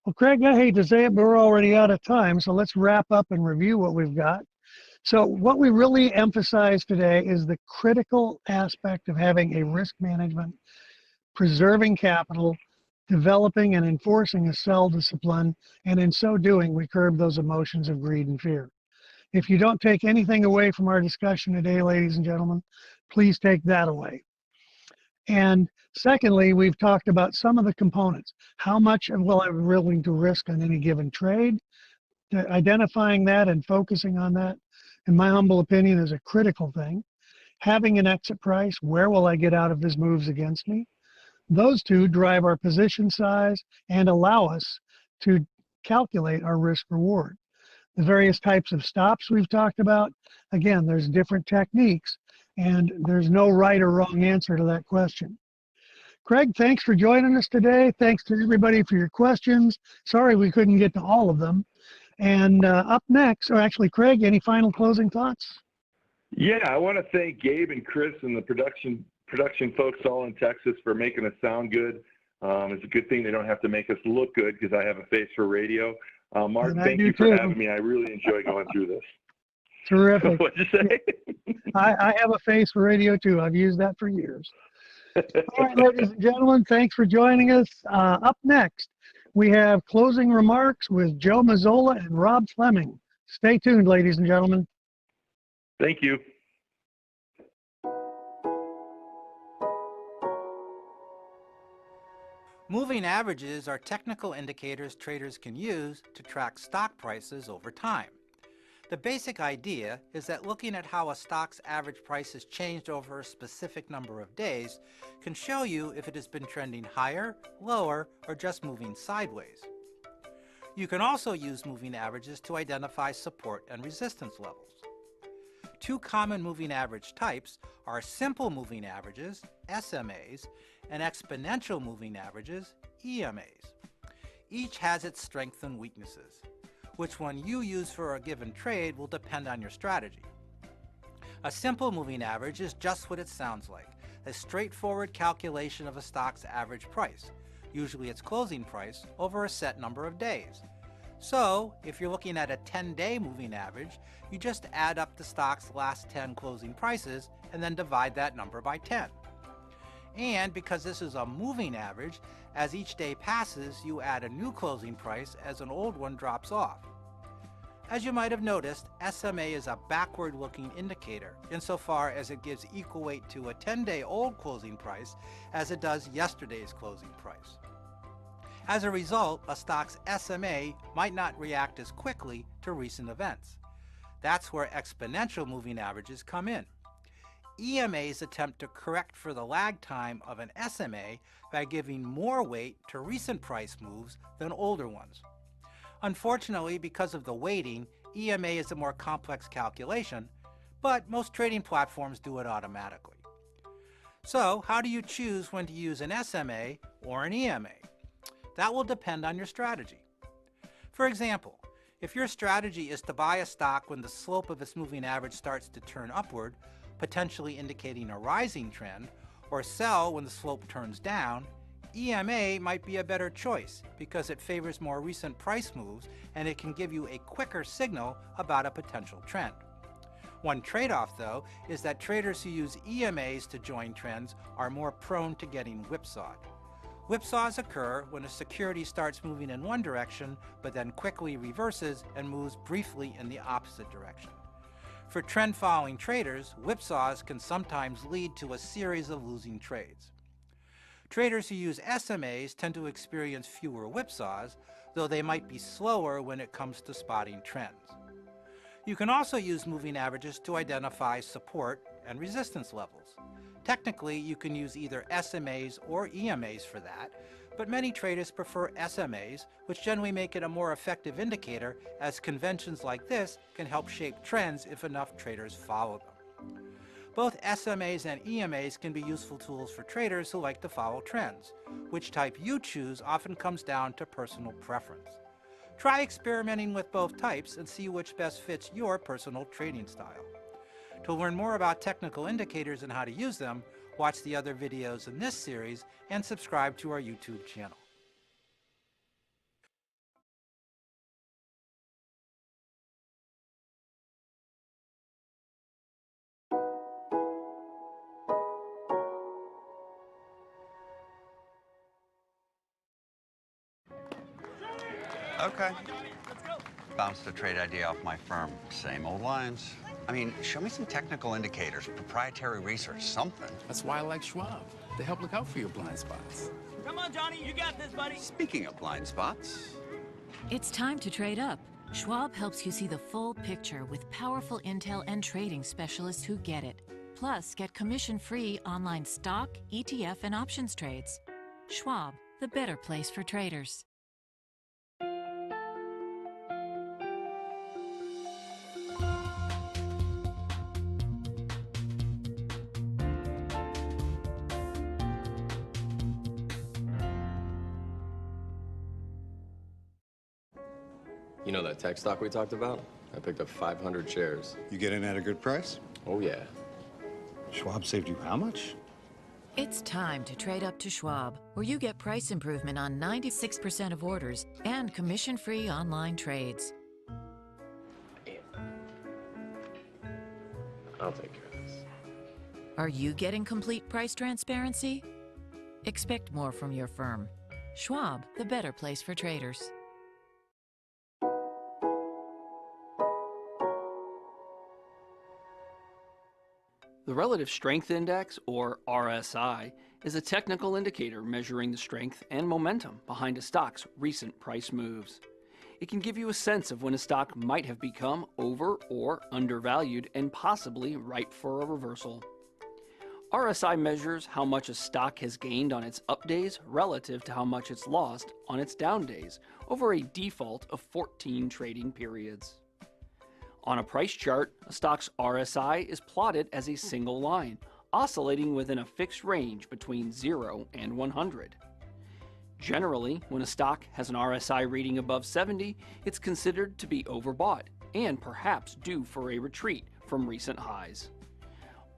Well, Craig, I hate to say it, but we're already out of time, so let's wrap up and review what we've got. So what we really emphasize today is the critical aspect of having a risk management, preserving capital, developing and enforcing a sell discipline, and in so doing, we curb those emotions of greed and fear. If you don't take anything away from our discussion today, ladies and gentlemen, please take that away. And secondly, we've talked about some of the components. How much will I be willing to risk on any given trade? Identifying that and focusing on that, in my humble opinion, is a critical thing. Having an exit price, where will I get out if this moves against me? Those two drive our position size and allow us to calculate our risk reward. The various types of stops we've talked about, again, there's different techniques and there's no right or wrong answer to that question. Craig, thanks for joining us today. Thanks to everybody for your questions. Sorry we couldn't get to all of them. And up next, or actually, Craig, any final closing thoughts? Yeah, I want to thank Gabe and Chris and the production folks all in Texas for making us sound good. It's a good thing they don't have to make us look good because I have a face for radio. Mark, thank you for having me. I really enjoy going through this. Terrific. What'd you say? I have a face for radio too. I've used that for years. All right, ladies and gentlemen, thanks for joining us. Up next, we have closing remarks with Joe Mazzola and Rob Fleming. Stay tuned, ladies and gentlemen. Thank you. Moving averages are technical indicators traders can use to track stock prices over time. The basic idea is that looking at how a stock's average price has changed over a specific number of days can show you if it has been trending higher, lower, or just moving sideways. You can also use moving averages to identify support and resistance levels. Two common moving average types are simple moving averages, SMAs, and exponential moving averages, EMAs. Each has its strengths and weaknesses. Which one you use for a given trade will depend on your strategy. A simple moving average is just what it sounds like, a straightforward calculation of a stock's average price, usually its closing price, over a set number of days. So, if you're looking at a 10-day moving average, you just add up the stock's last 10 closing prices and then divide that number by 10. And because this is a moving average, as each day passes, you add a new closing price as an old one drops off. As you might have noticed, SMA is a backward-looking indicator insofar as it gives equal weight to a 10-day old closing price as it does yesterday's closing price. As a result, a stock's SMA might not react as quickly to recent events. That's where exponential moving averages come in. EMAs attempt to correct for the lag time of an SMA by giving more weight to recent price moves than older ones. Unfortunately, because of the weighting, EMA is a more complex calculation, but most trading platforms do it automatically. So, how do you choose when to use an SMA or an EMA? That will depend on your strategy. For example, if your strategy is to buy a stock when the slope of its moving average starts to turn upward, potentially indicating a rising trend, or sell when the slope turns down, EMA might be a better choice because it favors more recent price moves and it can give you a quicker signal about a potential trend. One trade-off, though, is that traders who use EMAs to join trends are more prone to getting whipsawed. Whipsaws occur when a security starts moving in one direction but then quickly reverses and moves briefly in the opposite direction. For trend-following traders, whipsaws can sometimes lead to a series of losing trades. Traders who use SMAs tend to experience fewer whipsaws, though they might be slower when it comes to spotting trends. You can also use moving averages to identify support and resistance levels. Technically, you can use either SMAs or EMAs for that, but many traders prefer SMAs, which generally make it a more effective indicator, as conventions like this can help shape trends if enough traders follow them. Both SMAs and EMAs can be useful tools for traders who like to follow trends. Which type you choose often comes down to personal preference. Try experimenting with both types and see which best fits your personal trading style. To learn more about technical indicators and how to use them, watch the other videos in this series and subscribe to our YouTube channel. Okay. Bounced a trade idea off my firm. Same old lines. I mean, show me some technical indicators, proprietary research, something. That's why I like Schwab. They help look out for your blind spots. Come on, Johnny, you got this, buddy. Speaking of blind spots. It's time to trade up. Schwab helps you see the full picture with powerful intel and trading specialists who get it. Plus, get commission-free online stock, ETF, and options trades. Schwab, the better place for traders. You know that tech stock we talked about? I picked up 500 shares. You get in at a good price? Oh, yeah. Schwab saved you how much? It's time to trade up to Schwab, where you get price improvement on 96% of orders and commission-free online trades. I'll take care of this. Are you getting complete price transparency? Expect more from your firm. Schwab, the better place for traders. The Relative Strength Index, or RSI, is a technical indicator measuring the strength and momentum behind a stock's recent price moves. It can give you a sense of when a stock might have become over or undervalued and possibly ripe for a reversal. RSI measures how much a stock has gained on its up days relative to how much it's lost on its down days over a default of 14 trading periods. On a price chart, a stock's RSI is plotted as a single line, oscillating within a fixed range between 0 and 100. Generally, when a stock has an RSI reading above 70, it's considered to be overbought and perhaps due for a retreat from recent highs.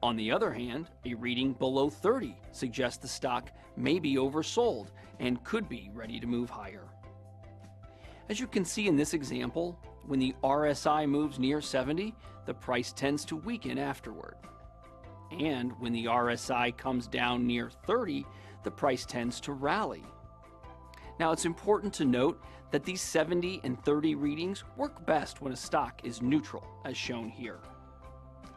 On the other hand, a reading below 30 suggests the stock may be oversold and could be ready to move higher. As you can see in this example, when the RSI moves near 70, the price tends to weaken afterward. And when the RSI comes down near 30, the price tends to rally. Now, it's important to note that these 70 and 30 readings work best when a stock is neutral, as shown here.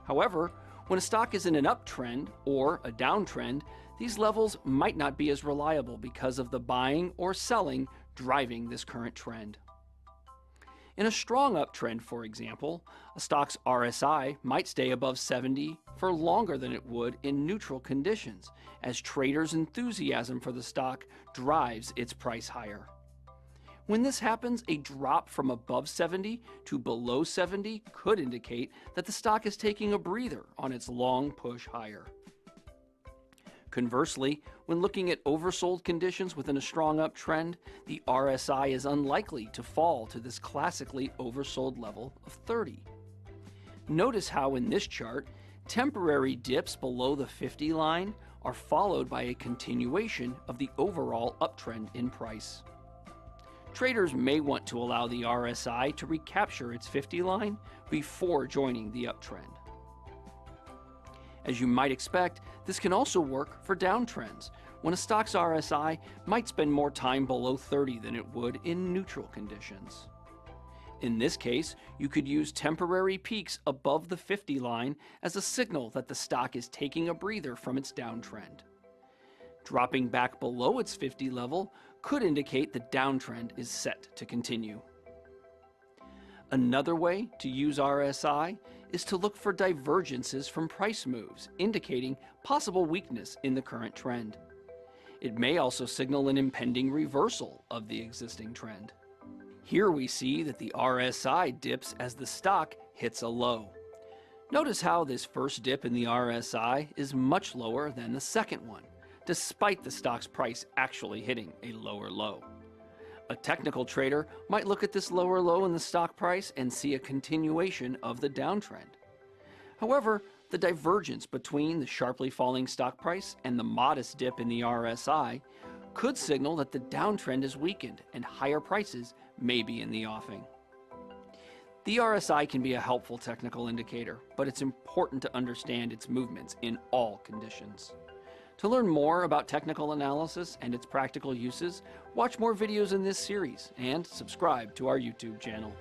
However, when a stock is in an uptrend or a downtrend, these levels might not be as reliable because of the buying or selling driving this current trend. In a strong uptrend, for example, a stock's RSI might stay above 70 for longer than it would in neutral conditions, as traders' enthusiasm for the stock drives its price higher. When this happens, a drop from above 70 to below 70 could indicate that the stock is taking a breather on its long push higher. Conversely, when looking at oversold conditions within a strong uptrend, the RSI is unlikely to fall to this classically oversold level of 30. Notice how in this chart, temporary dips below the 50 line are followed by a continuation of the overall uptrend in price. Traders may want to allow the RSI to recapture its 50 line before joining the uptrend. As you might expect, this can also work for downtrends, when a stock's RSI might spend more time below 30 than it would in neutral conditions. In this case, you could use temporary peaks above the 50 line as a signal that the stock is taking a breather from its downtrend. Dropping back below its 50 level could indicate the downtrend is set to continue. Another way to use RSI is to look for divergences from price moves, indicating possible weakness in the current trend. It may also signal an impending reversal of the existing trend. Here we see that the RSI dips as the stock hits a low. Notice how this first dip in the RSI is much lower than the second one, despite the stock's price actually hitting a lower low. A technical trader might look at this lower low in the stock price and see a continuation of the downtrend. However, the divergence between the sharply falling stock price and the modest dip in the RSI could signal that the downtrend is weakened and higher prices may be in the offing. The RSI can be a helpful technical indicator, but it's important to understand its movements in all conditions. To learn more about technical analysis and its practical uses, watch more videos in this series and subscribe to our YouTube channel.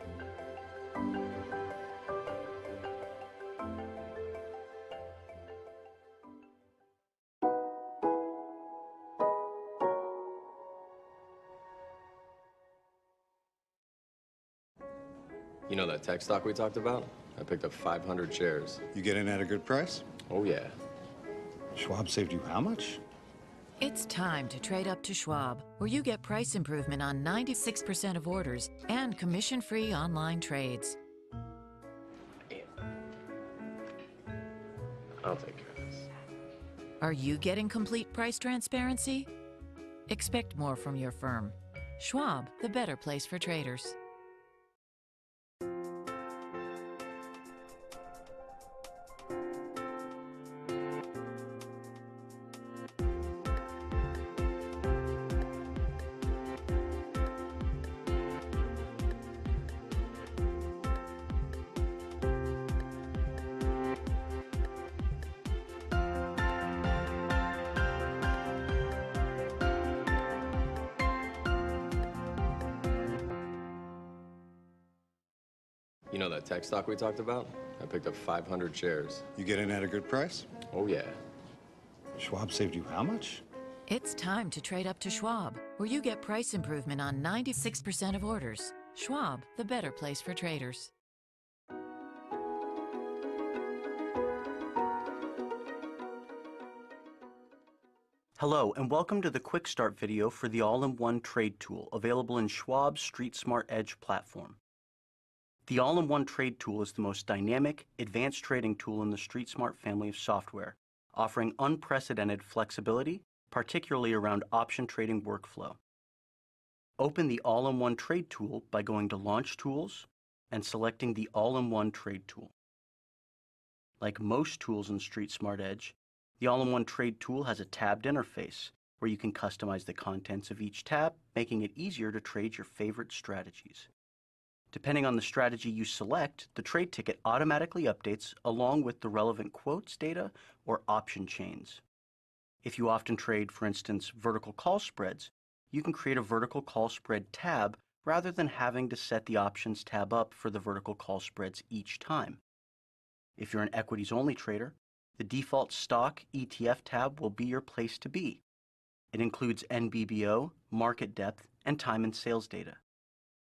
You know that tech stock we talked about? I picked up 500 shares. You get in at a good price? Oh, yeah. Schwab saved you how much? It's time to trade up to Schwab, where you get price improvement on 96% of orders and commission-free online trades. I'll take care of this. Are you getting complete price transparency? Expect more from your firm. Schwab, the better place for traders. You know that tech stock we talked about? I picked up 500 shares. You get in at a good price? Oh, yeah. Schwab saved you how much? It's time to trade up to Schwab, where you get price improvement on 96% of orders. Schwab, the better place for traders. Hello, and welcome to the Quick Start video for the All-in-One Trade Tool, available in Schwab's Street Smart Edge platform. The All-in-One Trade Tool is the most dynamic, advanced trading tool in the Street Smart family of software, offering unprecedented flexibility, particularly around option trading workflow. Open the All-in-One Trade Tool by going to Launch Tools and selecting the All-in-One Trade Tool. Like most tools in Street Smart Edge, the All-in-One Trade Tool has a tabbed interface where you can customize the contents of each tab, making it easier to trade your favorite strategies. Depending on the strategy you select, the trade ticket automatically updates along with the relevant quotes data or option chains. If you often trade, for instance, vertical call spreads, you can create a vertical call spread tab rather than having to set the options tab up for the vertical call spreads each time. If you're an equities-only trader, the default stock ETF tab will be your place to be. It includes NBBO, market depth, and time and sales data.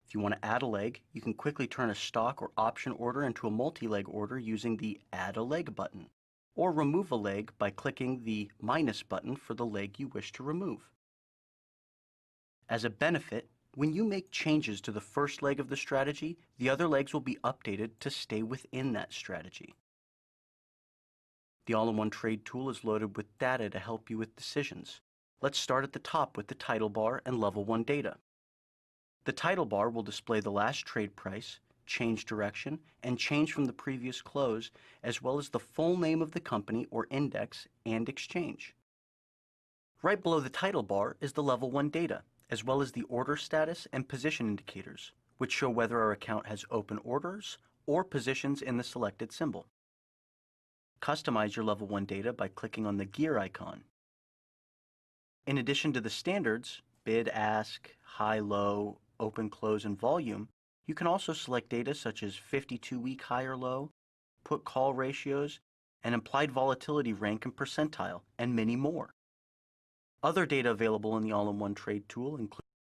If you want to add a leg, you can quickly turn a stock or option order into a multi-leg order using the Add a Leg button, or remove a leg by clicking the minus button for the leg you wish to remove. As a benefit, when you make changes to the first leg of the strategy, the other legs will be updated to stay within that strategy. The All-in-One Trade Tool is loaded with data to help you with decisions. Let's start at the top with the title bar and level 1 data. The title bar will display the last trade price, change direction, and change from the previous close, as well as the full name of the company or index and exchange. Right below the title bar is the level 1 data, as well as the order status and position indicators, which show whether our account has open orders or positions in the selected symbol. Customize your level 1 data by clicking on the gear icon. In addition to the standards, bid, ask, high, low, open, close, and volume, you can also select data such as 52-week high or low, put-call ratios, and implied volatility rank and percentile, and many more. Other data available in the All-in-One Trade Tool include